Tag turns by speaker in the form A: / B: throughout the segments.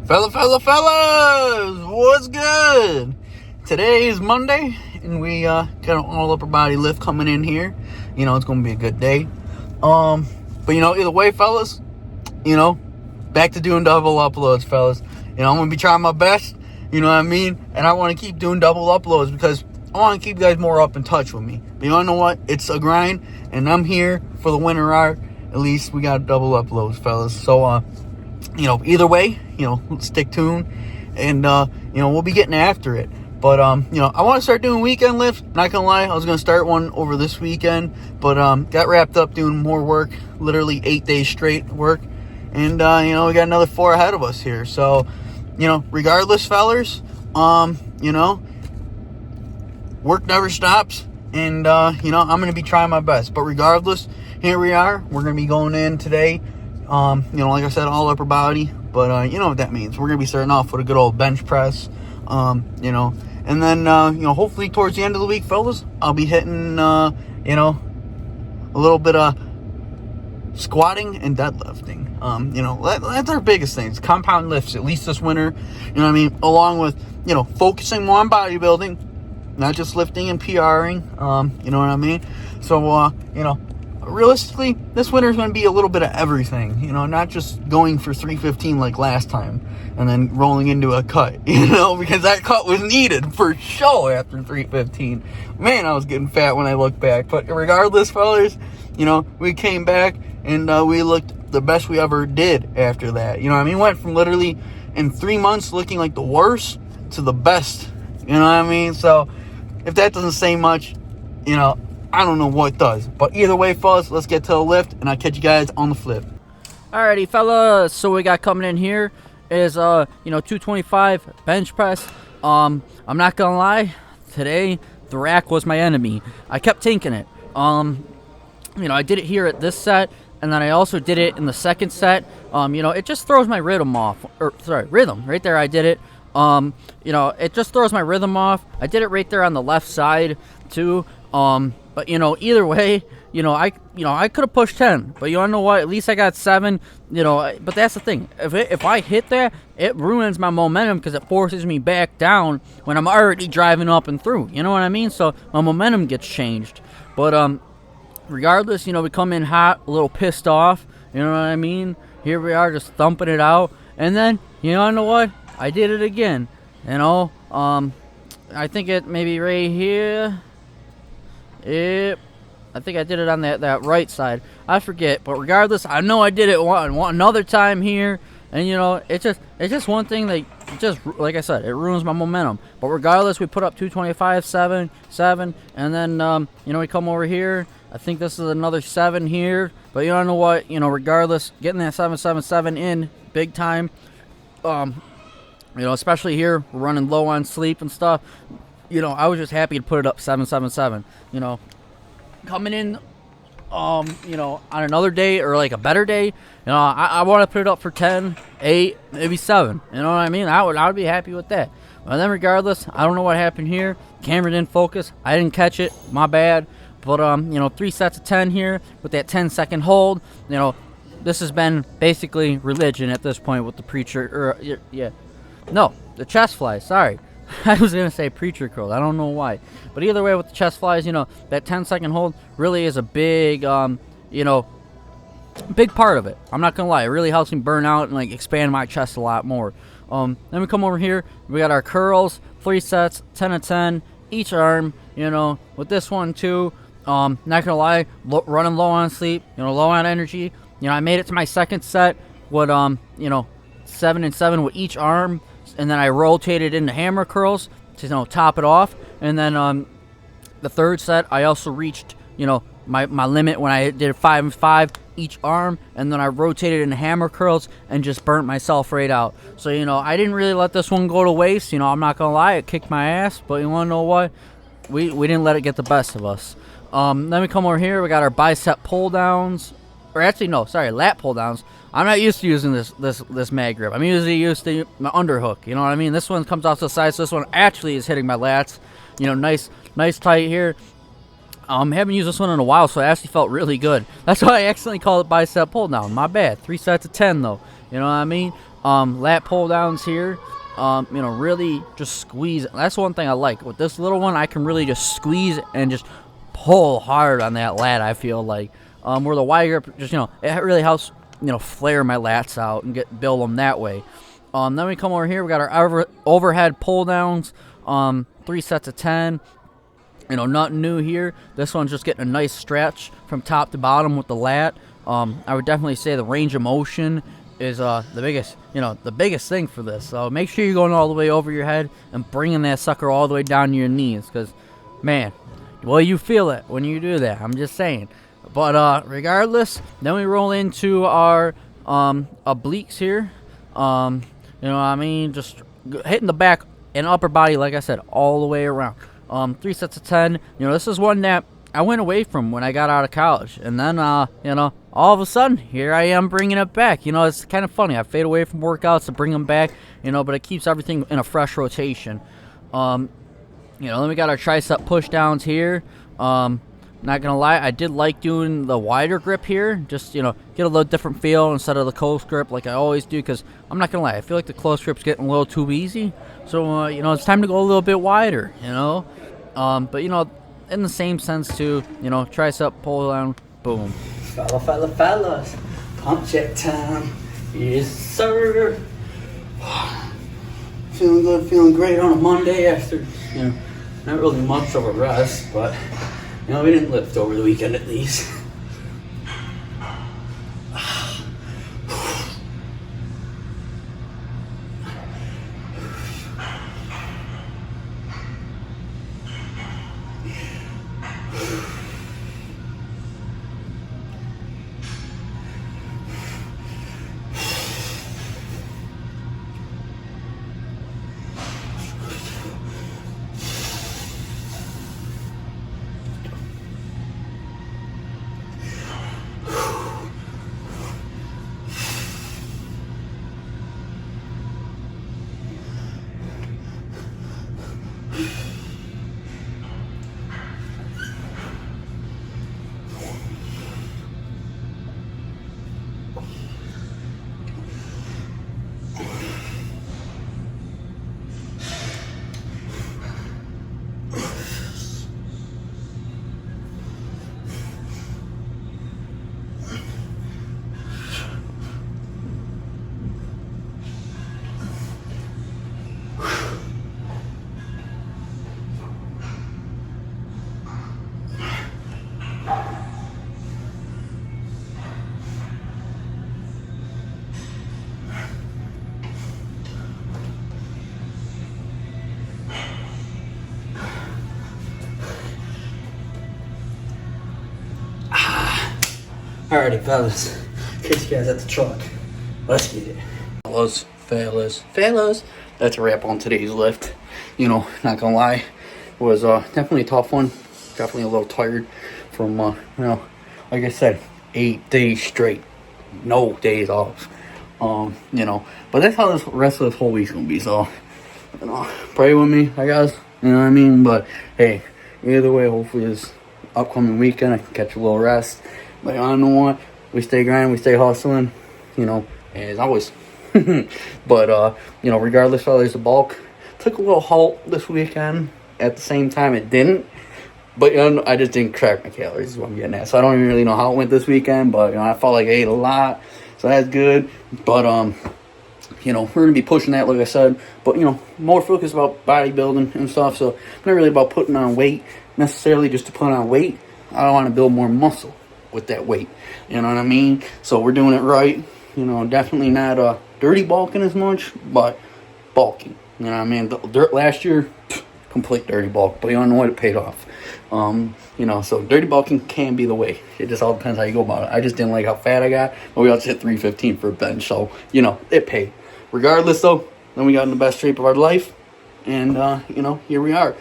A: Fellas, what's good? Today is Monday, and we got an all upper body lift coming in here. You know, it's gonna be a good day. But either way, fellas, back to doing double uploads, fellas. I'm gonna be trying my best. You know what I mean? And I want to keep doing double uploads because I want to keep you guys more up in touch with me. But you know what? It's a grind, and I'm here for the winter art. At least we got double uploads, fellas. So, either way, stick tuned, and we'll be getting after it. But I want to start doing weekend lifts. Not gonna lie, I was gonna start one over this weekend, but got wrapped up doing more work, literally 8 days straight work, and we got another 4 ahead of us here. So, regardless, fellas, work never stops, and I'm gonna be trying my best. But regardless, here we are. We're gonna be going in today. Like I said, all upper body, but you know what that means. We're gonna be starting off with a good old bench press, and then hopefully towards the end of the week, fellas, I'll be hitting a little bit of squatting and deadlifting. That's our biggest things. Compound lifts, at least this winter. Along with focusing more on bodybuilding, not just lifting and PRing. So realistically, this winter is going to be a little bit of everything, not just going for 315 like last time and then rolling into a cut, because that cut was needed for sure after 315. Man, I was getting fat when I look back. But regardless, fellas, we came back and we looked the best we ever did after that. Went from literally in 3 months looking like the worst to the best. So if that doesn't say much, I don't know what does. But either way, fellas, let's get to the lift, and I'll catch you guys on the flip.
B: Alrighty, fellas. So we got coming in here is 225 bench press. I'm not gonna lie, today the rack was my enemy. I kept tinking it. I did it here at this set, and then I also did it in the second set. It just throws my rhythm off. Rhythm. Right there, I did it. It just throws my rhythm off. I did it right there on the left side too. But either way, I could have pushed 10, but you wanna know what? At least I got 7. But that's the thing. If I hit that, it ruins my momentum because it forces me back down when I'm already driving up and through. You know what I mean? So my momentum gets changed. But regardless, we come in hot, a little pissed off. You know what I mean? Here we are, just thumping it out, and then you know what? I did it again. I think it maybe right here. I think I did it on that right side. I forget, but regardless, I know I did it one another time here, and it's just one thing that just, like I said, it ruins my momentum. But regardless, we put up 225, 7, and then we come over here. I think this is another 7 here, but you don't know what, regardless, getting that 7 in big time. Especially here, we're running low on sleep and stuff. I was just happy to put it up 7. Coming in, on another day or like a better day, I want to put it up for 10, 8, maybe 7. You know what I mean? I would be happy with that. But then regardless, I don't know what happened here. Camera didn't focus. I didn't catch it. My bad. But 3 sets of 10 here with that 10-second hold. This has been basically religion at this point with the preacher. The chest flies. Sorry. I was going to say preacher curl. I don't know why. But either way, with the chest flies, that 10-second hold really is a big, big part of it. I'm not going to lie. It really helps me burn out and, expand my chest a lot more. Then we come over here. We got our curls, 3 sets, 10 of 10, each arm, with this one, too. Not going to lie, running low on sleep, low on energy. I made it to my second set with, 7 and 7 with each arm. And then I rotated into hammer curls to top it off. And then the third set, I also reached my limit when I did 5 and 5 each arm, and then I rotated into hammer curls and just burnt myself right out. So I didn't really let this one go to waste. I'm not gonna lie, it kicked my ass. But you wanna know what? We didn't let it get the best of us. Then we come over here. We got our bicep pull downs. Or actually, no, sorry, lat pull downs. I'm not used to using this mag grip. I'm usually used to my underhook. You know what I mean? This one comes off to the side, so this one actually is hitting my lats. Nice tight here. Haven't used this one in a while, so it actually felt really good. That's why I accidentally called it bicep pull down. My bad. 3 sets of 10 though. You know what I mean? lat pull downs here. Really just squeeze. That's one thing I like with this little one. I can really just squeeze and just pull hard on that lat. I feel like where the wide grip just it really helps flare my lats out and build them that way. Then we come over here. We got our overhead pull downs. 3 sets of 10. Nothing new here. This one's just getting a nice stretch from top to bottom with the lat. I would definitely say the range of motion is the biggest thing for this. So make sure you're going all the way over your head and bringing that sucker all the way down to your knees, because, man, well, you feel it when you do that. I'm just saying. But regardless, then we roll into our obliques here. Just hitting the back and upper body, like I said, all the way around. 3 sets of 10. This is one that I went away from when I got out of college. And then, all of a sudden, here I am bringing it back. It's kind of funny. I fade away from workouts to bring them back, but it keeps everything in a fresh rotation. Then we got our tricep push downs here. Not going to lie, I did like doing the wider grip here. Just, get a little different feel instead of the close grip like I always do. Because I'm not going to lie, I feel like the close grip's getting a little too easy. So, it's time to go a little bit wider, But, in the same sense too, tricep pull down, boom.
A: Fellas, pump check time. Yes, sir. Feeling good, feeling great on a Monday after, not really much of a rest, but, we didn't lift over the weekend at least. Alrighty, fellas. Catch you guys at the truck. Let's get it. Fellas. That's a wrap on today's lift. Not gonna lie, it was definitely a tough one. Definitely a little tired from, like I said, 8 days straight. No days off. But that's how this rest of this whole week's gonna be. So, pray with me, I guess. You know what I mean? But, hey, either way, hopefully this upcoming weekend I can catch a little rest. But I know what, we stay grinding, we stay hustling, as always. But, regardless, fellas, the bulk took a little halt this weekend. At the same time, it didn't. But, I just didn't track my calories is what I'm getting at. So I don't even really know how it went this weekend. But, I felt like I ate a lot. So that's good. But, we're going to be pushing that, like I said. But, more focused about bodybuilding and stuff. So, not really about putting on weight necessarily just to put on weight. I want to build more muscle with that weight. You know what I mean? So, we're doing it right. Definitely not dirty bulking as much, but bulking. You know what I mean? The dirt last year, complete dirty bulk. But you don't know what it paid off. So dirty bulking can be the way. It just all depends how you go about it. I just didn't like how fat I got. But we also hit 315 for a bench. So, it paid. Regardless, though, then we got in the best shape of our life. And, here we are.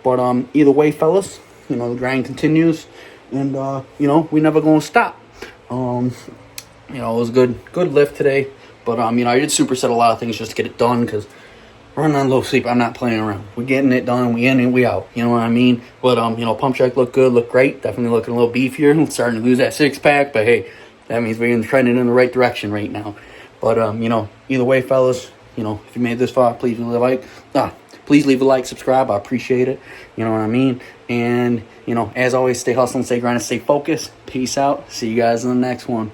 A: But either way, fellas, the grind continues. And, we never going to stop. It was a good lift today. But, I did superset a lot of things just to get it done because running on low sleep, I'm not playing around. We're getting it done. We in and we out. You know what I mean? But, pump check looked good, looked great. Definitely looking a little beefier. Starting to lose that six-pack. But, hey, that means we're trending in the right direction right now. But you know, either way, fellas, you know, if you made this far, please leave a like. Please leave a like, subscribe. I appreciate it. You know what I mean? And you know, as always, stay hustling, stay grinding, stay focused. Peace out. See you guys in the next one.